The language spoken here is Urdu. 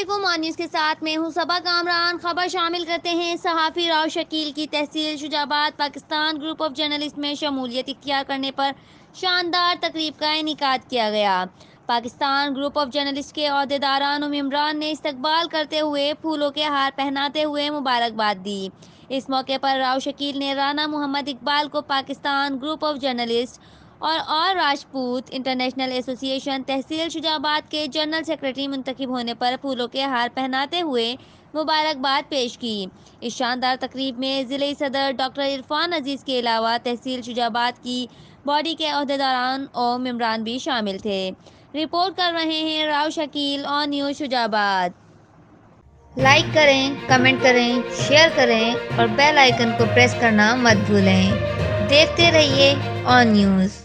علیکم، آن نیوز کے ساتھ میں ہوں صبا کامران۔ خبر شامل کرتے ہیں۔ صحافی راؤ شکیل کی تحصیل شجاع آباد پاکستان گروپ آف جرنلسٹ میں شمولیت اختیار کرنے پر شاندار تقریب کا انعقاد کیا گیا۔ پاکستان گروپ آف جرنلسٹ کے عہدیداران و ممبران نے استقبال کرتے ہوئے پھولوں کے ہار پہناتے ہوئے مبارکباد دی۔ اس موقع پر راؤ شکیل نے رانا محمد اقبال کو پاکستان گروپ آف جرنلسٹ اور راجپوت انٹرنیشنل ایسوسی ایشن تحصیل شجاع آباد کے جنرل سیکریٹری منتخب ہونے پر پھولوں کے ہار پہناتے ہوئے مبارکباد پیش کی۔ اس شاندار تقریب میں ضلعی صدر ڈاکٹر عرفان عزیز کے علاوہ تحصیل شجاع آباد کی باڈی کے عہدیداران اور ممبران بھی شامل تھے۔ رپورٹ کر رہے ہیں راؤ شکیل، آن نیوز شجاع آباد۔ لائک کریں، کمنٹ کریں، شیئر کریں اور بیل آئیکن کو پریس کرنا مت بھولیں۔ دیکھتے رہیے آن نیوز۔